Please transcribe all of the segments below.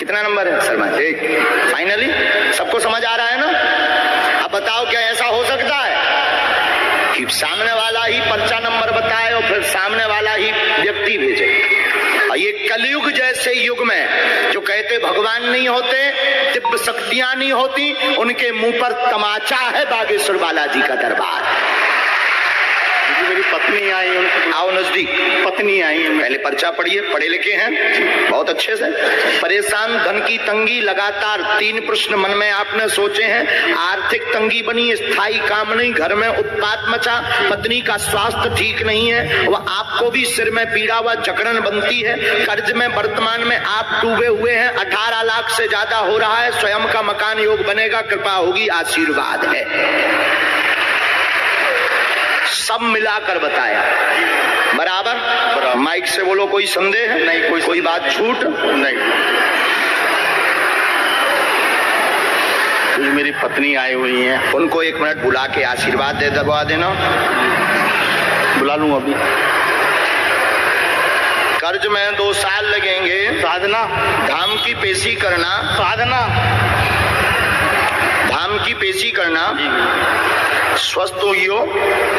कितना नंबर है शर्मा जी? फाइनली सबको समझ आ रहा है ना? अब बताओ क्या ऐसा हो सकता है कि सामने वाला ही पर्चा नंबर बताए और फिर सामने वाला ही व्यक्ति भेजे? और ये कलयुग जैसे युग में जो कहते भगवान नहीं होते, दिव्य शक्तियां नहीं होती, उनके मुंह पर तमाचा है बागेश्वर बालाजी का दरबार। मेरी पत्नी आई, उनको आओ नजदीक। पत्नी आई, पहले पर्चा पढ़िए, पढ़े लिखे हैं बहुत अच्छे से। परेशान, धन की तंगी, लगातार 3 प्रश्न मन में आपने सोचे हैं। आर्थिक तंगी बनी, स्थायी काम नहीं, घर में उत्पात मचा, पत्नी का स्वास्थ्य ठीक नहीं है, वह आपको भी सिर में पीड़ा व जकड़न बनती है, कर्ज में वर्तमान में आप डूबे हुए हैं, 18 लाख से ज्यादा हो रहा है, स्वयं का मकान योग बनेगा, कृपा होगी, आशीर्वाद है। सब मिलाकर बताया बराबर। माइक से बोलो, कोई संदेह नहीं, कोई बात झूठ नहीं। मेरी पत्नी आई हुई है, उनको 1 मिनट बुला के आशीर्वाद दे दबा देना। बुला लूं अभी। कर्ज में 2 साल लगेंगे, साधना, धाम की पेशी करना, साधना, धाम की पेशी करना, स्वस्थ होइयो,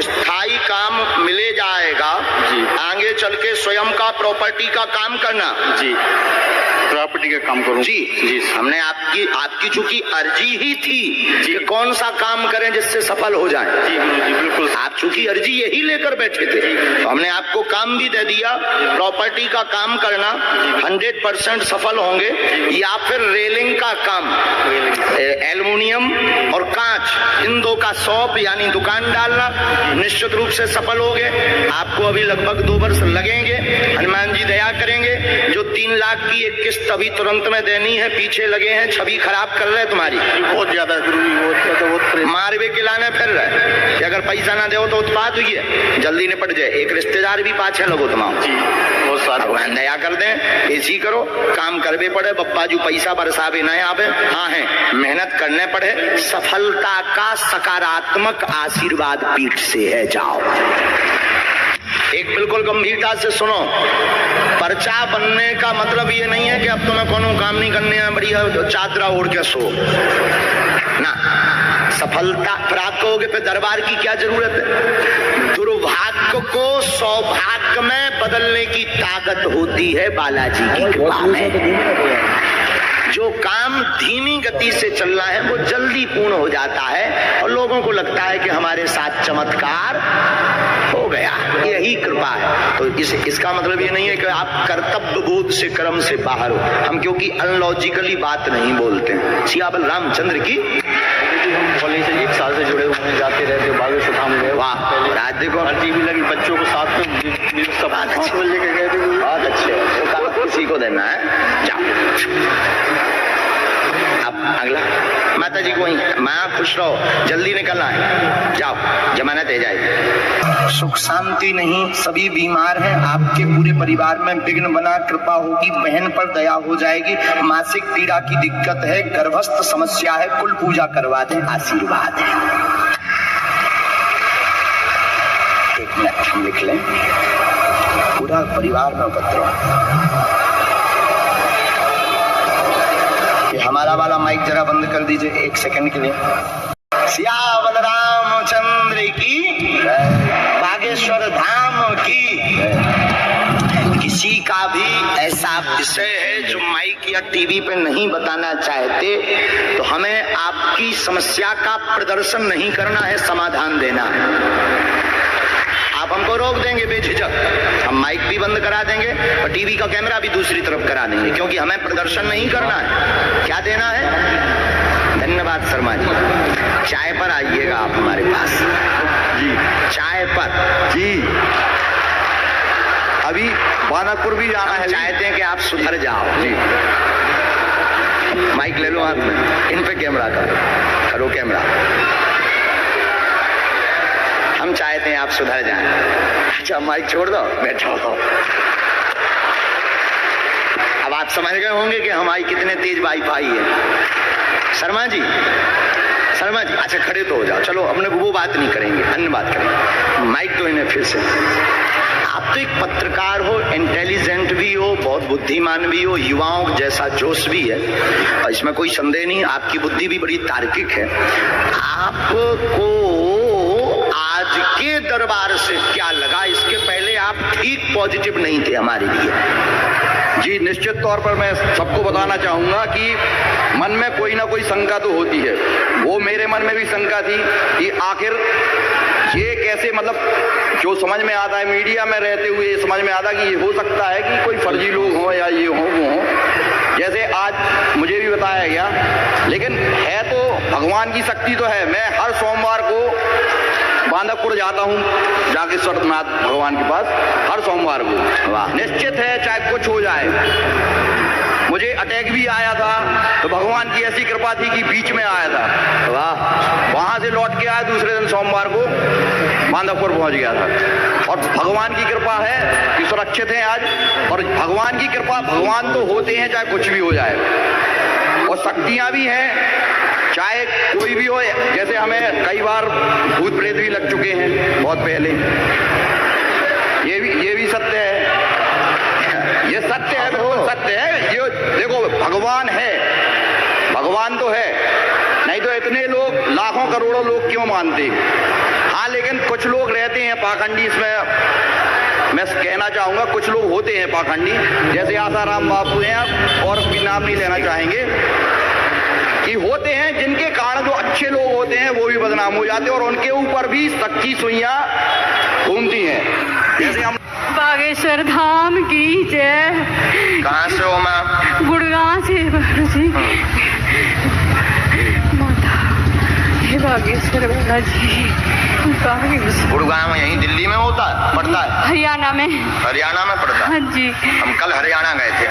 स्थायी काम मिले जाएगा जी। आगे चल के स्वयं का प्रॉपर्टी का काम करना जी, प्रॉपर्टी का काम करूं जी। जी, हमने आपकी चूंकि अर्जी ही थी कि कौन सा काम करें जिससे सफल हो जाए जी गुरुजी, बिल्कुल। आप चूंकि अर्जी यही लेकर बैठे थे तो हमने आपको काम भी दे दिया। प्रॉपर्टी का काम करना, 100% सफल होंगे। या फिर रेलिंग का काम, एल्युमिनियम और कांच, इन 2 का शॉप यानी दुकान डालना, निश्चित रूप से सफल होगे। आपको अभी लगभग 2 वर्ष लगेंगे, हनुमान जी दया करेंगे। जो 3 लाख की एक किस्त अभी तुरंत में देनी है, पीछे लगे हैं, छवि खराब कर रहे तुम्हारी बहुत ज्यादा गुरुजी, बहुत मारवे के लाने फिर रहे कि अगर पैसा ना दो तो उत्पाद हुई है, जल्दी निपट जाए। एक रिश्तेदार भी पाछे लगो तुम जी, बहुत सारा। भगवान दया कर दें, ऐसी करो, काम करवे पड़े, बप्पा जी पैसा बरसावे न आवे, हाँ है मेहनत करने पड़े, सफलता का सकारात्मक आशीर्वाद पीठ से है। जाओ, एक बिल्कुल गंभीरता से सुनो, पर्चा बनने का मतलब ये नहीं है कि अब तुम्हें कोनो काम नहीं करने है, बढ़िया चादरा ओढ़ के सो ना। सफलता प्राप्त होगे पे दरबार की क्या जरूरत है? दुर्भाग्य को सौभाग्य में बदलने की ताकत होती है बालाजी की कृपा में। जो काम धीमी गति से चल रहा है वो जल्दी पूर्ण हो जाता है और लोगों को लगता है कि हमारे साथ चमत्कार हो गया, यही कृपा है। तो इसका मतलब ये नहीं है कि आप कर्तव्य बोध से कर्म से बाहर हो। हम क्योंकि अनलॉजिकली बात नहीं बोलते हैं। सियाबल रामचंद्र की हम कॉलेज से 1 साल से जुड़े हुए हैं, जाते रहते, बागेश्वर धाम गए। वाह, आज देखो अर्जी भी लगी, बच्चों को साथ में सब लेके गए थे। बहुत अच्छे, वो काम किसी को देना है। जाओ अब अगला, माता जी को वहीं, माँ खुश रहो, जल्दी निकलना है, जाओ, जमानत है जाएगी। सुख शांति नहीं, सभी बीमार हैं, आपके पूरे परिवार में विघ्न बना, कृपा होगी, बहन पर दया हो जाएगी, मासिक पीड़ा की दिक्कत है, गर्भस्थ समस्या है, कुल पूजा करवा दें, आशीर्वाद है। 1 मिनट हम लिख लें, पूरा परिवार में उपद्रव। हमारा वाला माइक जरा बंद कर दीजिए 1 सेकंड के लिए। सियावल रामचंद्र की, बागेश्वर धाम की। किसी का भी ऐसा विषय है जो माइक या टीवी पे नहीं बताना चाहते तो हमें आपकी समस्या का प्रदर्शन नहीं करना है, समाधान देना है। आप हमको रोक देंगे बेझिझक, हम माइक भी बंद करा देंगे और टीवी का कैमरा भी दूसरी तरफ करा देंगे, क्योंकि हमें प्रदर्शन नहीं करना है। क्या देना है? धन्यवाद शर्मा जी। चाय पर आइएगा आप हमारे पास जी, चाय पर जी। अभी बानापुर भी जाना है, चाहते हैं कि आप सुधर जाओ जी। माइक ले लो हाथ में, इन पे कैमरा करो कैमरा। हम चाहते हैं आप सुधर जाएं। अच्छा माइक छोड़ दो, बैठो। अब आप समझ गए होंगे कि हमारी कितने तेज वाईफाई है। शर्मा जी, अच्छा खड़े तो हो जाओ, चलो अपने वो बात नहीं करेंगे, अन्य बात करेंगे। माइक तो इन्हें फिर से आप तो एक पत्रकार हो, इंटेलिजेंट भी हो, बहुत बुद्धिमान भी हो, युवाओं जैसा जोश भी है, और इसमें कोई संदेह नहीं, आपकी बुद्धि भी बड़ी तार्किक है। आपको आज के दरबार से क्या लगा? इसके पहले आप ठीक पॉजिटिव नहीं थे हमारे लिए। जी, निश्चित तौर पर मैं सबको बताना चाहूंगा कि मन में कोई ना कोई शंका तो होती है। वो मेरे मन में भी शंका थी कि आखिर ये कैसे, मतलब जो समझ में आता है मीडिया में रहते हुए समझ में आता कि ये हो सकता है कि कोई फर्जी लोग हों या ये हों वो हों, जैसे आज मुझे भी बताया गया। लेकिन है तो भगवान की शक्ति तो है। मैं हर सोमवार को बांधवपुर जाता हूँ, जागेश्वर नाथ भगवान के पास हर सोमवार को। वाह। निश्चित है चाहे कुछ हो जाए, मुझे अटैक भी आया था तो भगवान की ऐसी कृपा थी कि बीच में आया था। वाह। वहां से लौट के आया, दूसरे दिन सोमवार को बांधवपुर पहुंच गया था। और भगवान की कृपा है कि सुरक्षित है आज। और भगवान की कृपा, भगवान तो होते हैं चाहे कुछ भी हो जाए, और शक्तियां भी हैं चाहे कोई भी हो। जैसे हमें कई बार भूत प्रेत भी लग चुके हैं बहुत पहले, ये भी सत्य है, ये सत्य है, बिल्कुल सत्य है। ये देखो, भगवान है, भगवान तो है, नहीं तो इतने लोग, लाखों करोड़ों लोग क्यों मानते। हाँ, लेकिन कुछ लोग रहते हैं पाखंडी, इसमें मैं कहना चाहूंगा कुछ लोग होते हैं पाखंडी, जैसे आसाराम बापू हैं, आप और भी नाम नहीं लेना चाहेंगे, कि होते हैं जिनके कारण जो अच्छे लोग होते हैं वो भी बदनाम हो जाते हैं और उनके ऊपर भी सच्ची सुइयां घूमती हैं। जैसे हम बागेश्वर धाम की जय। कहाँ से हो माँ? गुड़गांव से जी। माता हे बागेश्वर बाबा जी, बागेश्वर। गुड़गांव यहीं दिल्ली में होता है, पड़ता है? हरियाणा में। हरियाणा में पड़ता है? हाँ जी। हम कल हरियाणा गए थे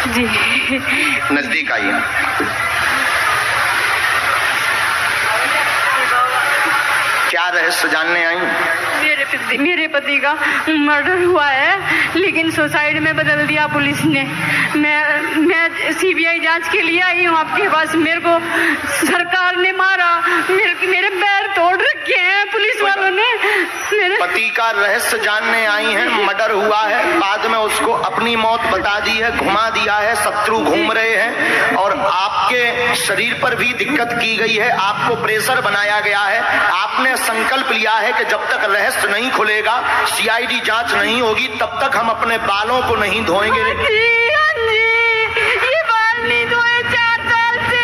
जी। नजदीक आई है। क्या रहस्य जानने आई? मेरे पति का मर्डर हुआ है, लेकिन सुसाइड में बदल दिया पुलिस ने। मैं सीबीआई जांच के लिए आई हूँ आपके पास। मेरे को सरकार ने मारा, मेरे पैर तोड़ रखे हैं पुलिस वालों ने। मेरे पति का रहस्य जानने आई हैं, मर्डर हुआ है, बाद में उसको अपनी मौत बता दी है, घुमा दिया है, शत्रु घूम रहे हैं, और आपके शरीर पर भी दिक्कत की गई है, आपको प्रेशर बनाया गया है। आपने संकल्प लिया है कि जब तक रहस्य नहीं खुलेगा, सीआईडी जांच नहीं होगी, तब तक हम अपने बालों को नहीं धोएंगे। हाँ जी, ये बाल नहीं धोए 4 साल से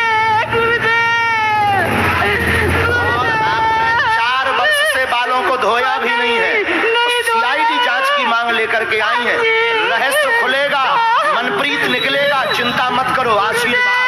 गुरुदेव। 4 वर्ष से बालों को धोया भी नहीं है, सीआईडी जांच की मांग लेकर के आई है। रहस्य खुलेगा, मनप्रीत निकलेगा, चिंता मत करो। आशीर्वाद।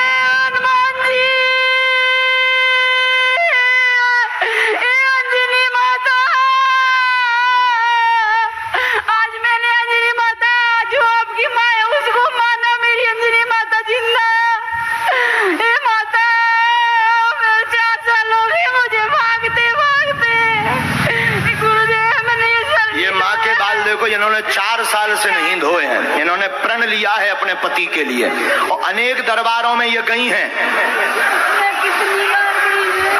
इन्होंने 4 साल से नहीं धोए हैं, इन्होंने प्रण लिया है अपने पति के लिए, और अनेक दरबारों में ये गई हैं,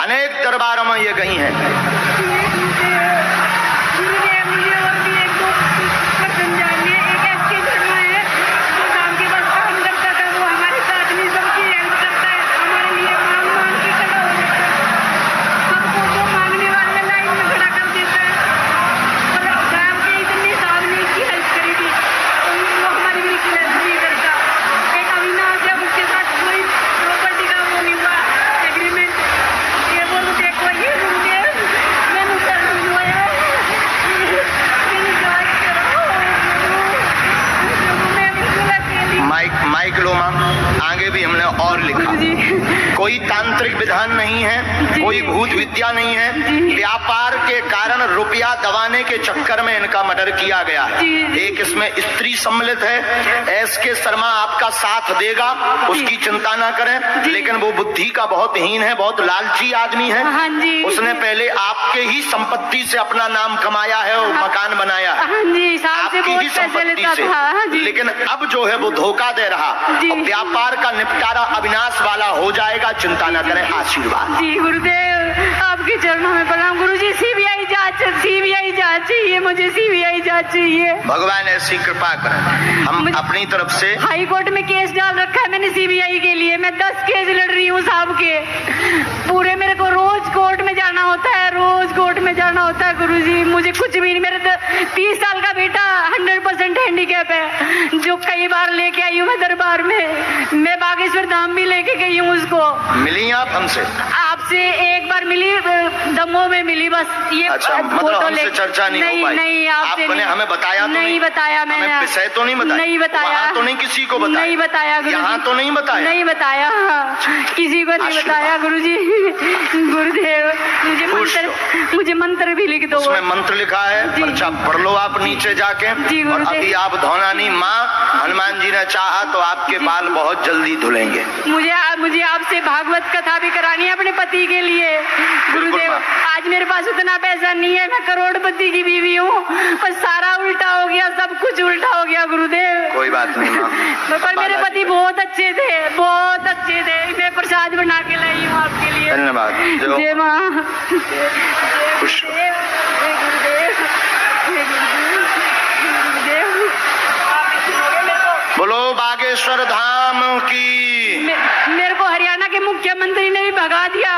अनेक दरबारों में ये गई हैं। माइक लो मां, आगे भी हमने और लिखा, कोई तांत्रिक विधान नहीं है, कोई भूत विद्या नहीं है, व्यापार के कारण रुपया दबाने के चक्कर में इनका मर्डर किया गया है। एक इसमें स्त्री सम्मिलित है, एस के शर्मा आपका साथ देगा, उसकी चिंता ना करें, लेकिन वो बुद्धि का बहुत हीन है, बहुत लालची आदमी है। उसने पहले आपके ही संपत्ति से अपना नाम कमाया है और मकान बनाया है, आपकी ही संपत्ति से, लेकिन अब जो है वो धोखा दे रहा। व्यापार का निपटारा अविनाश वाला हो जाएगा, चिंता न करें। आशीर्वाद। जी गुरुदेव। आपके चरणों में प्रणाम गुरुजी। सीबीआई जांच चाहिए, मुझे सीबीआई जांच चाहिए। भगवान ऐसी कृपा करें। हम अपनी तरफ से हाई कोर्ट में केस डाल रखा है मैंने सीबीआई के लिए। मैं 10 केस लड़ रही हूँ साहब के पूरे। मेरे को रोज कोर्ट में जाना होता है, रोज कोर्ट में जाना होता है गुरुजी। मुझे कुछ भी नहीं। मेरे 30 साल का बेटा 100% हैंडीकैप है, जो कई बार लेके आई हूँ मैं दरबार में। मैं बागेश्वर धाम भी लेके गई हूँ उसको। मिली आप हमसे? आपसे एक बार मिली, दमोह में मिली बस। ये अच्छा, मतलब हमसे चर्चा नहीं हो पाई? नहीं, आपसे आपने हमें बताया तो नहीं बताया मैंने। हमें विषय तो नहीं बताया? नहीं बताया। वहाँ तो नहीं किसी को बताया? नहीं बताया गुरुजी। यहाँ तो नहीं बताया? नहीं बताया, किसी को नहीं बताया गुरुजी। गुरुदेव मुझे मंत्र भी लिख दो। उसमें मंत्र लिखा है, पर्चा पढ़ लो आप नीचे जाके। जी और गुरुदेव। अभी आप धौनानी माँ, हनुमान जी ने चाहा तो आपके बाल बहुत जल्दी धुलेंगे। मुझे आपसे भागवत कथा भी करानी है अपने पति के लिए गुरुदेव। आज मेरे पास उतना पैसा नहीं है, मैं करोड़पति की बीवी हूँ, पर सारा उल्टा हो गया, सब कुछ उल्टा हो गया गुरुदेव। कोई बात नहीं माँ। पर मेरे पति बहुत अच्छे थे, बहुत अच्छे थे। मैं प्रसाद बना के लाई हूँ आपके लिए। धन्यवाद। जय माँ। खुश बोलो बागेश्वर धाम की। मेरे को हरियाणा के मुख्यमंत्री ने भी भगा दिया।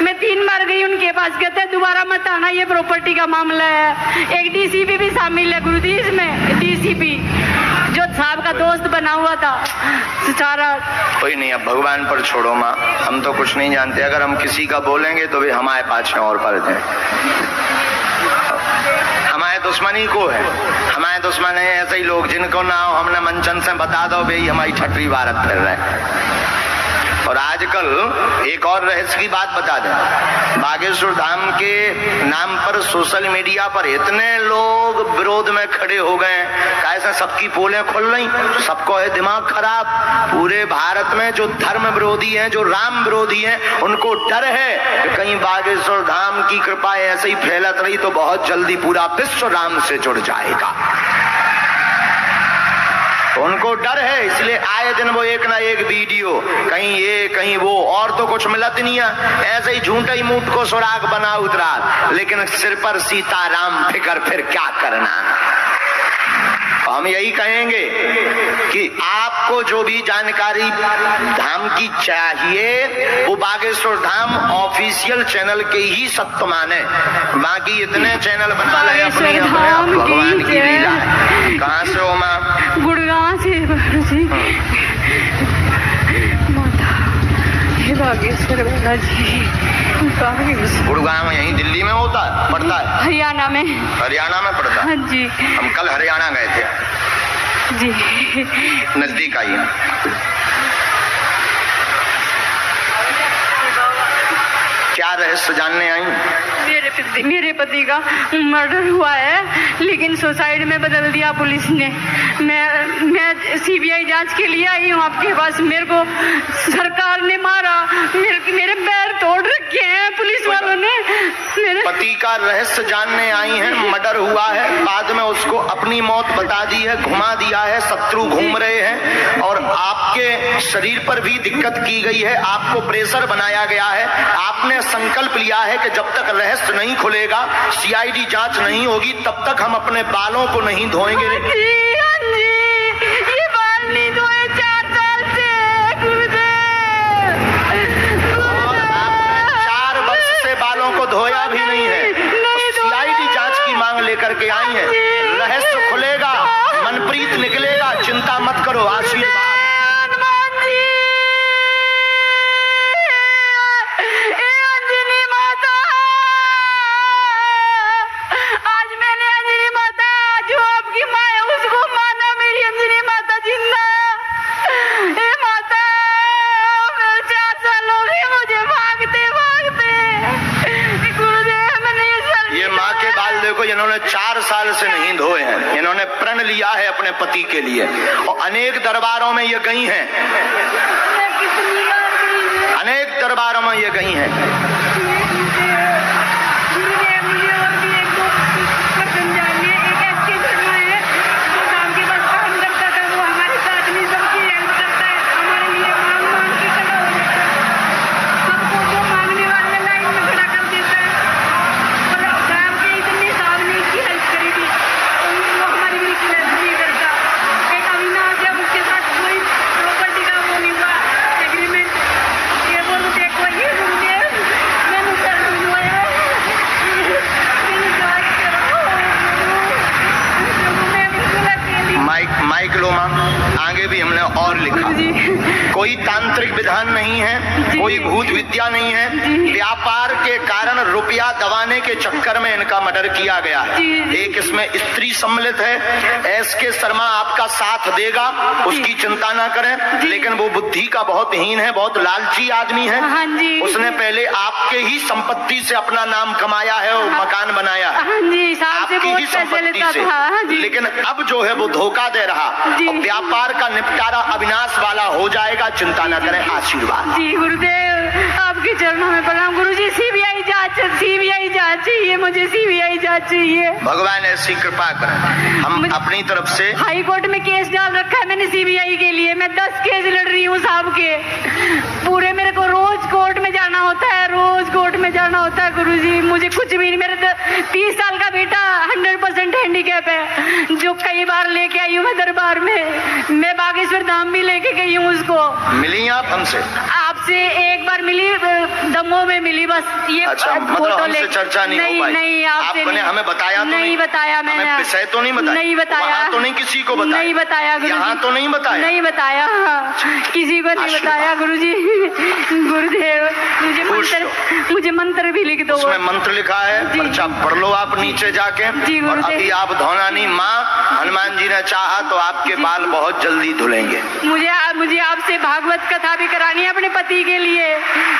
मैं 3 बार गई उनके पास, कहते हैं दोबारा मत आना, ये प्रॉपर्टी का मामला है। एक डीसीपी भी शामिल है गुरुजी इसमें। डीसीपी जो साहब का दोस्त बना हुआ था सारा। कोई नहीं, अब भगवान पर छोड़ो माँ, हम तो कुछ नहीं जानते। अगर हम किसी का बोलेंगे तो वे हमारे पाछे और पड़ जाए। हमारे दुश्मनी को है, हमारे दुश्मन है ऐसे ही लोग जिनको ना हो हमने मंचन से बता दो भाई हमारी छठवीं भारत फिर रहे। और आजकल एक और रहस्य की बात बता दें, बागेश्वर धाम के नाम पर सोशल मीडिया पर इतने लोग विरोध में खड़े हो गए, कैसे सबकी पोलें खुल रही, सबको है दिमाग खराब। पूरे भारत में जो धर्म विरोधी हैं, जो राम विरोधी हैं, उनको डर है कि कहीं बागेश्वर धाम की कृपा ऐसे ही फैलत रही तो बहुत जल्दी पूरा विश्व राम से जुड़ जाएगा। उनको डर है, इसलिए आए दिन वो एक ना एक वीडियो, कहीं ये कहीं वो, और तो कुछ मिलत नहीं है। ऐसे ही झूठे ही मूठ को सुराग बना उतरा, लेकिन सिर पर सीताराम फिकर फिर क्या करना। हम यही कहेंगे कि आपको जो भी जानकारी धाम की चाहिए वो बागेश्वर धाम ऑफिशियल चैनल के ही सत्य माने। बाकी इतने चैनल बना रहे अपने भगवान की लीला। कहाँ से हो माँ? गुड़गांव से जी। माता हे बागेश्वर बाबा जी। गुड़गांव यहीं दिल्ली में होता है, पड़ता है? हरियाणा में। हरियाणा में पड़ता है? हाँ जी। हम कल हरियाणा गए थे जी, नजदीक आई। क्या रहस्य जानने आई? मेरे पति का मर्डर हुआ है, लेकिन सुसाइड में बदल दिया पुलिस ने। मैं सीबीआई जांच के लिए आई हूँ आपके पास। मेरे को सरकार ने मारा, मेरे पैर तोड़ रखे हैं पुलिस वालों ने। मेरे पति का रहस्य जानने आई हैं, मर्डर हुआ है, बाद में उसको अपनी मौत बता दी है, घुमा दिया है, शत्रु घूम रहे हैं और आपके शरीर पर भी दिक्कत की गई है, आपको प्रेशर बनाया गया है। आपने संकल्प लिया है कि जब तक रहस्य नहीं खुलेगा, सीआईडी जांच नहीं होगी, तब तक हम अपने बालों को नहीं धोएंगे। ये बाल नहीं धोए 4 साल से गुरुदेव। 4 वर्ष से बालों को धोया भी नहीं है। सीआईडी जांच की मांग लेकर के आई है। रहस्य खुलेगा, मनप्रीत निकलेगा, चिंता मत करो। आशीर्वाद इन्होंने 4 साल से नहीं धोए हैं। इन्होंने प्रण लिया है अपने पति के लिए और अनेक दरबारों में ये गई हैं, अनेक दरबारों में ये गई हैं। कोई तांत्रिक विधान नहीं है, कोई भूत विद्या नहीं है। व्यापार के कारण रुपया दबाने के चक्कर में इनका मर्डर किया गया है। एक इसमें स्त्री सम्मिलित है। एस के शर्मा आपका साथ देगा, उसकी चिंता ना करें, लेकिन वो बुद्धि का बहुत हीन है, बहुत लालची आदमी है। हाँ जी। उसने पहले आपके ही संपत्ति से अपना नाम कमाया है और मकान बनाया है, हाँ जी, साहब से आपकी बहुत ही पैसे संपत्ति लेता से। था। हाँ जी। लेकिन अब जो है वो धोखा दे रहा। जी। और व्यापार का निपटारा अविनाश वाला हो जाएगा, चिंता न करें। आशीर्वाद। जी गुरुदेव, आपके चरणों में प्रणाम। गुरुजी, सीबीआई जांच चाहिए, मुझे सीबीआई जांच चाहिए। भगवान ऐसी कृपा करें। हम अपनी तरफ से हाई कोर्ट में केस डाल रखा है मैंने सीबीआई के लिए। मैं 10 केस लड़ रही हूँ साहब के पूरे। मेरे को रोज कोर्ट में जाना होता है, रोज कोर्ट में जाना होता है गुरुजी। मुझे कुछ भी नहीं। मेरे 30 साल का बेटा 100% हैंडीकैप है, जो कई बार लेके आई हूँ मैं दरबार में। मैं बागेश्वर धाम भी लेके गई हूँ उसको। मिली आप हमसे? आपसे एक बार मिली, दमोह में मिली बस। ये अच्छा, मतलब हमसे चर्चा नहीं हो पाई। नहीं, आपसे आपने हमें बताया तो नहीं बताया मैंने। हमें विषय तो नहीं बताया? नहीं बताया। वहाँ तो नहीं किसी को बताया? नहीं बताया गुरुजी। यहाँ तो नहीं बताया? नहीं बताया, किसी को नहीं बताया गुरुजी। गुरुदेव, मुझे मंत्र भी लिख दो। उसमें मंत्र लिखा है, पर्चा पढ़ लो आप नीचे जाके। जी और गुरुदेव। अभी आप धौनानी माँ, हनुमान जी ने चाहा तो आपके बाल बहुत जल्दी धुलेंगे। मुझे आपसे भागवत कथा भी करानी है अपने पति के लिए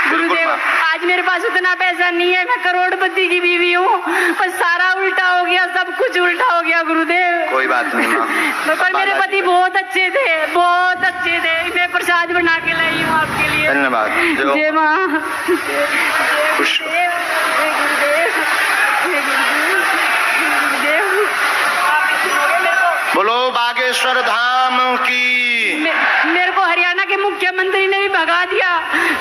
गुरुदेव। आज मेरे पास उतना पैसा नहीं है, मैं करोड़पति की बीवी हूँ, पर सारा उल्टा हो गया, सब कुछ उल्टा हो गया गुरुदेव। कोई बात नहीं माँ। पर मेरे पति बहुत अच्छे थे, बहुत अच्छे थे। मैं प्रसाद बना के लाई हूँ आपके लिए। धन्यवाद। जय माँ। खुश बोलो बागेश्वर धाम की। मेरे को हरियाणा के मुख्यमंत्री ने भी भगा दिया।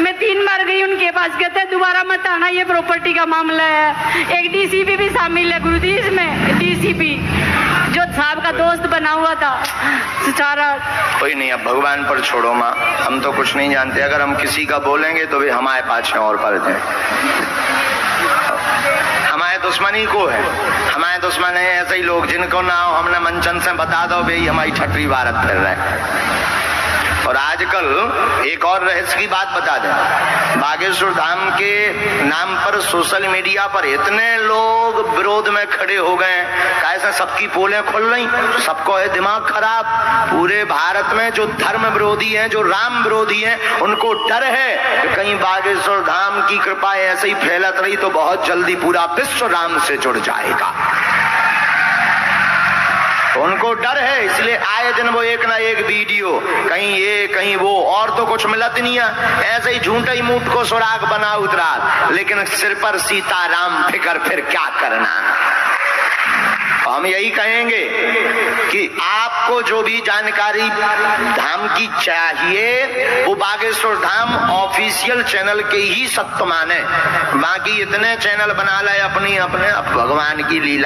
मैं 3 बार गई उनके पास, कहते दोबारा मत आना, ये प्रॉपर्टी का मामला है। एक डीसीपी भी शामिल है गुरुजी इसमें। डीसीपी जो साहब का दोस्त बना हुआ था सारा। कोई नहीं, अब भगवान पर छोड़ो माँ, हम तो कुछ नहीं जानते। अगर हम किसी का बोलेंगे तो वे हमारे पाछे और पड़ जाए। हमारे दुश्मनी को है, हमारे दुश्मन है ऐसे ही लोग जिनको ना हो हमने मंचन से बता दो भाई हमारी छठवीं भारत फिर रहे। और आजकल एक और रहस्य की बात बता दें, बागेश्वर धाम के नाम पर सोशल मीडिया पर इतने लोग विरोध में खड़े हो गए, कैसे सबकी पोलें खुल रही, सबको है दिमाग खराब। पूरे भारत में जो धर्म विरोधी हैं, जो राम विरोधी हैं, उनको डर है कि कहीं बागेश्वर धाम की कृपा ऐसे ही फैलत रही तो बहुत जल्दी पूरा विश्व राम से जुड़ जाएगा। उनको डर है, इसलिए आए दिन वो एक ना एक वीडियो, कहीं ये कहीं वो, और तो कुछ मिलत नहीं है। ऐसे ही झूठे ही मूठ को सुराग बना उतरा, लेकिन सिर पर सीताराम फिकर, फिर क्या करना। हम यही कहेंगे कि आपको जो भी जानकारी धाम की चाहिए वो बागेश्वर धाम ऑफिशियल चैनल के ही सत्य माने। बाकी इतने चैनल बना लाए अपने भगवान की लीला।